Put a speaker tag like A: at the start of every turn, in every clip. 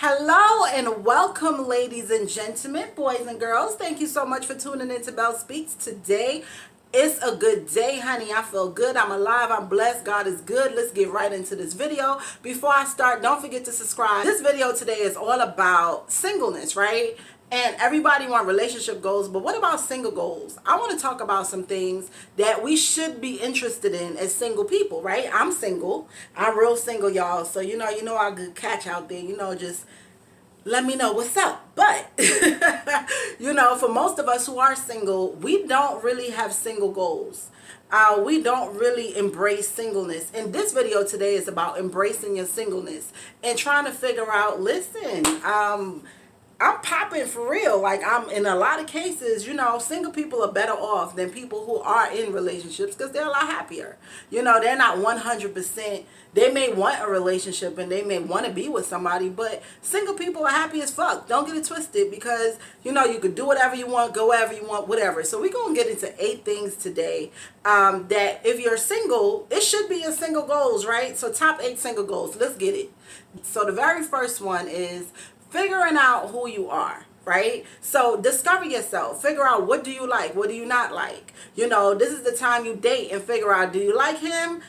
A: Hello and welcome, ladies and gentlemen, boys and girls. Thank you so much for tuning into Belle Speaks. Today it's a good day, honey. I feel good. I'm alive. I'm blessed. God is good. Let's get right into this video. Before I start, don't forget to subscribe. This video today is all about singleness, right? And everybody want relationship goals, but what about single goals? I want to talk about some things that we should be interested in as single people, right? I'm single. I'm real single, y'all. So you know I could catch out there, just let me know what's up. But for most of us who are single, we don't really have single goals. We don't really embrace singleness. And this video today is about embracing your singleness and trying to figure out, listen, I'm popping for real. Like, I'm in a lot of cases, single people are better off than people who are in relationships because they're a lot happier. They're not 100%. They may want a relationship and they may want to be with somebody, but single people are happy as fuck. Don't get it twisted because, you could do whatever you want, go wherever you want, whatever. So we're going to get into 8 things today that if you're single, it should be your single goals, right? So top 8 single goals. Let's get it. So the very first one is figuring out who you are, right? So discover yourself. Figure out, what do you like? What do you not like? This is the time you date and figure out, do you like him?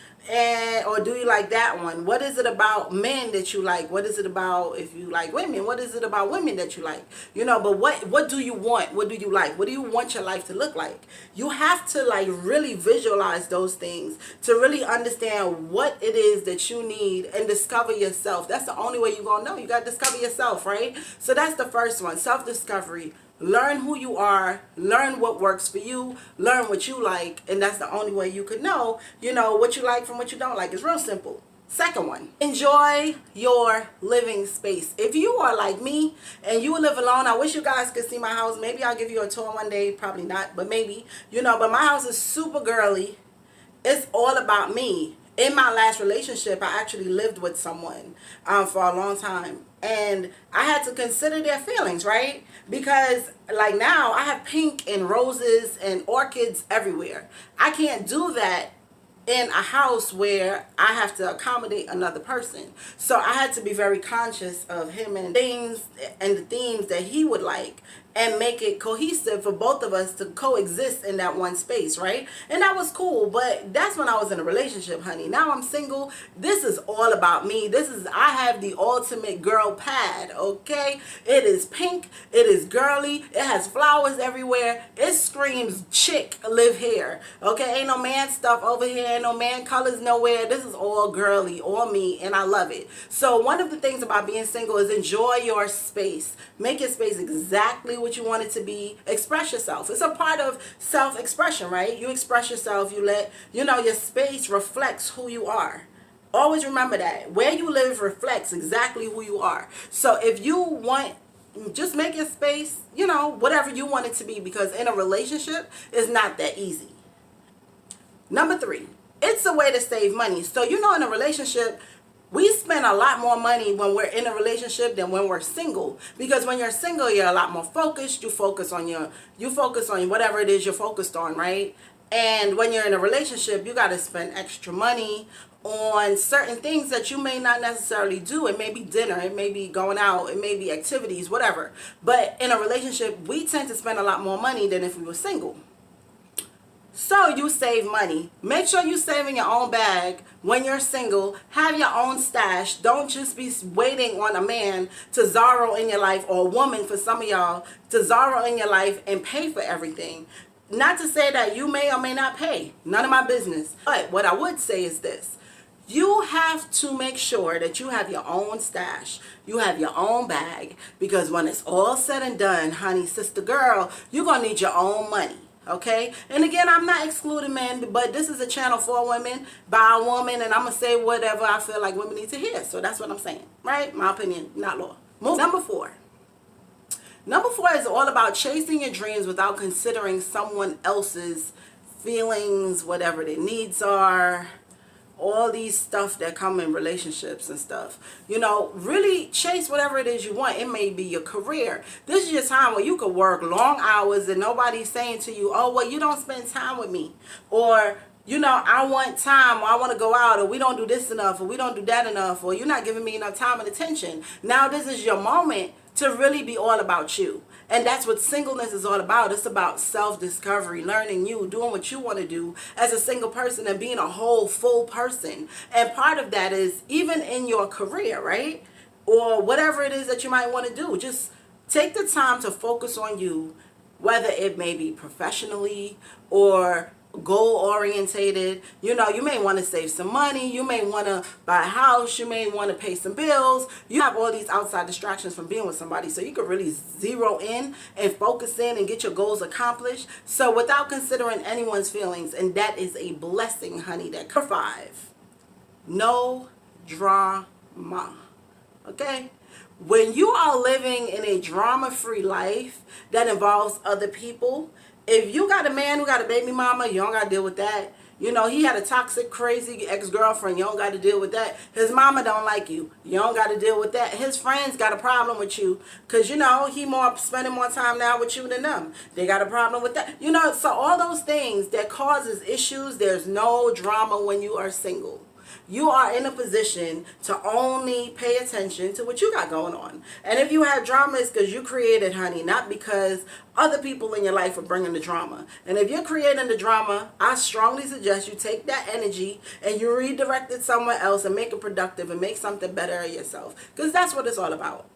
A: Or do you like that one? What is it about men that you like? What is it about, if you like women, what is it about women that you like? But what do you want? What do you like? What do you want your life to look like? You have to really visualize those things to really understand what it is that you need and discover yourself. That's the only way you're gonna know. You gotta discover yourself, right? So that's the first one, self-discovery. Learn who you are, learn what works for you, learn what you like, and that's the only way you could know, what you like from what you don't like. It's real simple. Second one, enjoy your living space. If you are like me and you live alone, I wish you guys could see my house. Maybe I'll give you a tour one day, probably not, but maybe, but my house is super girly. It's all about me. In my last relationship, I actually lived with someone for a long time. And I had to consider their feelings, right? Because like now I have pink and roses and orchids everywhere. I can't do that in a house where I have to accommodate another person. So I had to be very conscious of him and things and the themes that he would like and make it cohesive for both of us to coexist in that one space, right? And that was cool, but that's when I was in a relationship, honey. Now I'm single. This is all about me. I have the ultimate girl pad, okay? It is pink. It is girly. It has flowers everywhere. It screams chick live here, okay? Ain't no man stuff over here. Ain't no man colors nowhere. This is all girly, all me, and I love it. So one of the things about being single is enjoy your space. Make your space exactly what you want it to be. Express yourself. It's a part of self-expression, right? You express yourself. You let, your space reflects who you are. Always remember that. Where you live reflects exactly who you are. So if you want, just make your space, whatever you want it to be, because in a relationship, it's not that easy. Number 3, it's a way to save money. So, in a relationship, we spend a lot more money when we're in a relationship than when we're single. Because when you're single, you're a lot more focused. You focus on whatever it is you're focused on, right? And when you're in a relationship, you got to spend extra money on certain things that you may not necessarily do. It may be dinner, it may be going out, it may be activities, whatever. But in a relationship, we tend to spend a lot more money than if we were single. So you save money. Make sure you save in your own bag when you're single. Have your own stash. Don't just be waiting on a man to Zorro in your life, or a woman for some of y'all to Zorro in your life and pay for everything. Not to say that you may or may not pay. None of my business. But what I would say is this. You have to make sure that you have your own stash. You have your own bag. Because when it's all said and done, honey, sister girl, you're going to need your own money. Okay, and again, I'm not excluding men, but this is a channel for women by a woman, and I'm gonna say whatever I feel like women need to hear. So that's what I'm saying, right? My opinion, not law. Number 4. Number 4 is all about chasing your dreams without considering someone else's feelings, whatever their needs are. All these stuff that come in relationships and stuff. Really chase whatever it is you want. It may be your career. This is your time where you could work long hours and nobody's saying to you, oh, well, you don't spend time with me. Or I want time, or I want to go out, or we don't do this enough, or we don't do that enough, or you're not giving me enough time and attention. Now this is your moment to really be all about you. And that's what singleness is all about. It's about self-discovery, learning you, doing what you want to do as a single person, and being a whole, full person. And part of that is even in your career, right? Or whatever it is that you might want to do. Just take the time to focus on you, whether it may be professionally or goal orientated. You may want to save some money, you may want to buy a house, you may want to pay some bills. You have all these outside distractions from being with somebody, so you can really zero in and focus in and get your goals accomplished, so without considering anyone's feelings. And that is a blessing, honey. That number 5, no drama. Okay? When you are living in a drama-free life that involves other people, if you got a man who got a baby mama, you don't got to deal with that. He had a toxic, crazy ex-girlfriend, you don't got to deal with that. His mama don't like you, you don't got to deal with that. His friends got a problem with you because, he spending more time now with you than them. They got a problem with that. So all those things that causes issues, there's no drama when you are single. You are in a position to only pay attention to what you got going on. And if you have drama, it's because you created, honey, not because other people in your life are bringing the drama. And if you're creating the drama, I strongly suggest you take that energy and you redirect it somewhere else and make it productive and make something better of yourself. Because that's what it's all about.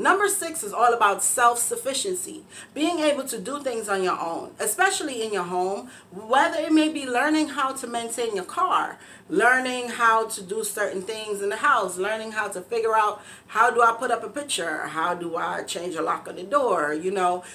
A: Number 6 is all about self-sufficiency, being able to do things on your own, especially in your home, whether it may be learning how to maintain your car, learning how to do certain things in the house, learning how to figure out how do I put up a picture, how do I change a lock on the door,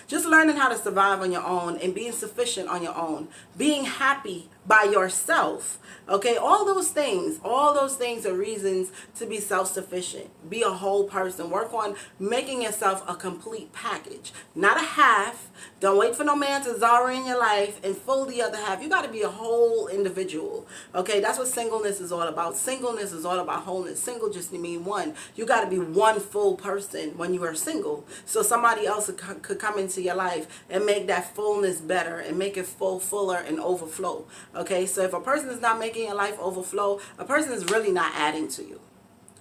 A: just learning how to survive on your own and being sufficient on your own, being happy by yourself. Okay, all those things are reasons to be self-sufficient. Be a whole person. Work on making yourself a complete package, not a half. Don't wait for no man to Zara in your life and fool the other half. You got to be a whole individual. Okay, that's what singleness is all about. Singleness is all about wholeness. Single just mean one. You got to be one full person when you are single, so somebody else could come into your life and make that fullness better and make it fuller and overflow. Okay, so if a person is not making your life overflow, a person is really not adding to you.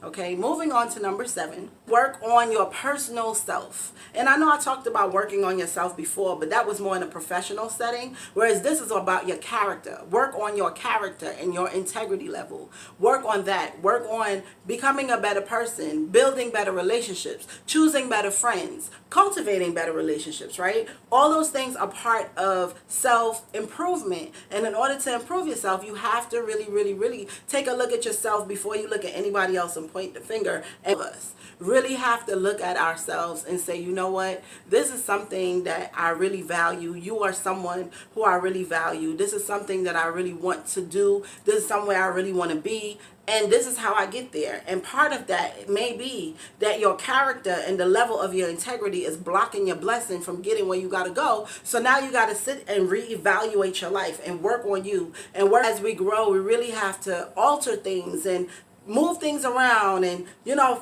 A: Okay, moving on to number 7, work on your personal self. And I know I talked about working on yourself before, but that was more in a professional setting, whereas this is about your character. Work on your character and your integrity level. Work on that. Work on becoming a better person, building better relationships, choosing better friends, cultivating better relationships, right? All those things are part of self-improvement. And in order to improve yourself, you have to really, really, really take a look at yourself before you look at anybody else and point the finger at us. Really have to look at ourselves and say, you know what, this is something that I really value. You are someone who I really value. This is something that I really want to do. This is somewhere I really want to be. And this is how I get there. And part of that may be that your character and the level of your integrity is blocking your blessing from getting where you got to go. So now you got to sit and reevaluate your life and work on you. And work as we grow, we really have to alter things and move things around and,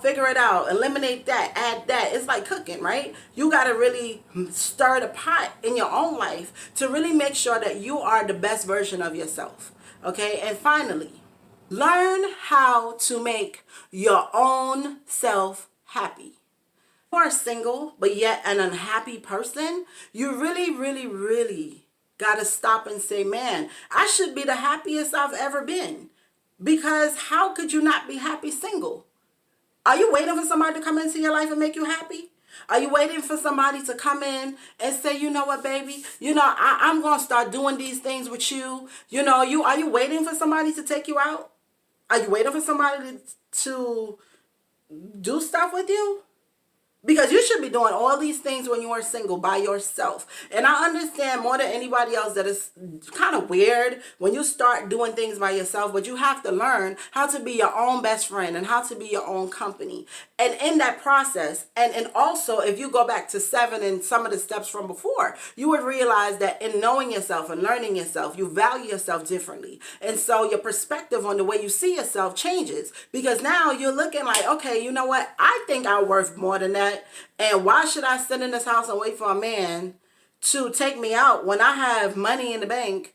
A: figure it out, eliminate that, add that. It's like cooking, right? You got to really stir the pot in your own life to really make sure that you are the best version of yourself. Okay. And finally, learn how to make your own self happy. If you are single, but yet an unhappy person, you really, really, really got to stop and say, man, I should be the happiest I've ever been. Because how could you not be happy single? Are you waiting for somebody to come into your life and make you happy? Are you waiting for somebody to come in and say, you know what, baby, I'm going to start doing these things with you. Are you waiting for somebody to take you out? Are you waiting for somebody to do stuff with you? Because you should be doing all these things when you are single by yourself. And I understand more than anybody else that it's kind of weird when you start doing things by yourself, but you have to learn how to be your own best friend and how to be your own company. And in that process, and also if you go back to 7 and some of the steps from before, you would realize that in knowing yourself and learning yourself, you value yourself differently. And so your perspective on the way you see yourself changes, because now you're looking like, okay, you know what? I think I'm worth more than that. And why should I sit in this house and wait for a man to take me out when I have money in the bank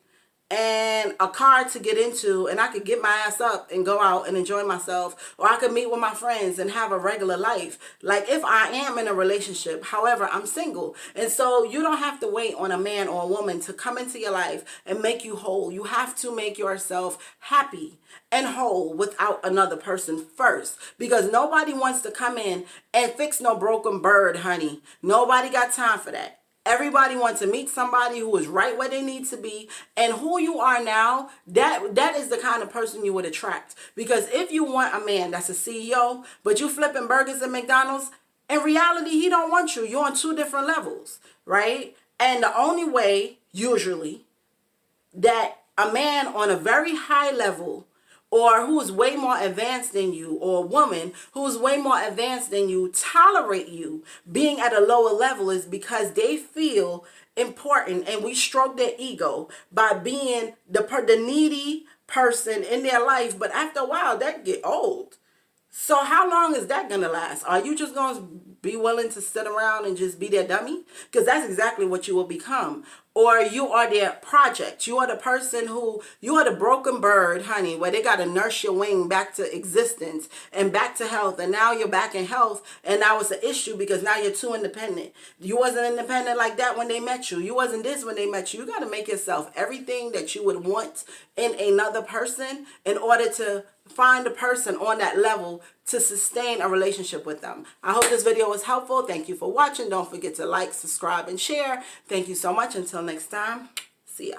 A: and a car to get into, and I could get my ass up and go out and enjoy myself, or I could meet with my friends and have a regular life, like if I am in a relationship. However, I'm single, and so you don't have to wait on a man or a woman to come into your life and make you whole. You have to make yourself happy and whole without another person first, because nobody wants to come in and fix no broken bird, honey. Nobody got time for that. Everybody wants to meet somebody who is right where they need to be, and who you are now, that is the kind of person you would attract. Because if you want a man that's a CEO, but you flipping burgers at McDonald's, in reality, he don't want you. You're on two different levels, right? And the only way, usually, that a man on a very high level, or who is way more advanced than you, or a woman who is way more advanced than you, tolerate you being at a lower level, is because they feel important, and we stroke their ego by being the needy person in their life. But after a while, that get old. So how long is that going to last? Are you just going to be willing to sit around and just be their dummy? Because that's exactly what you will become. Or you are their project. You are the person who, you are the broken bird, honey, where they got to nurse your wing back to existence and back to health. And now you're back in health. And now it's an issue because now you're too independent. You wasn't independent like that when they met you. You wasn't this when they met you. You got to make yourself everything that you would want in another person in order to find a person on that level to sustain a relationship with them. I hope this video was helpful. Thank you for watching. Don't forget to like, subscribe, and share. Thank you so much. Until next time, see ya.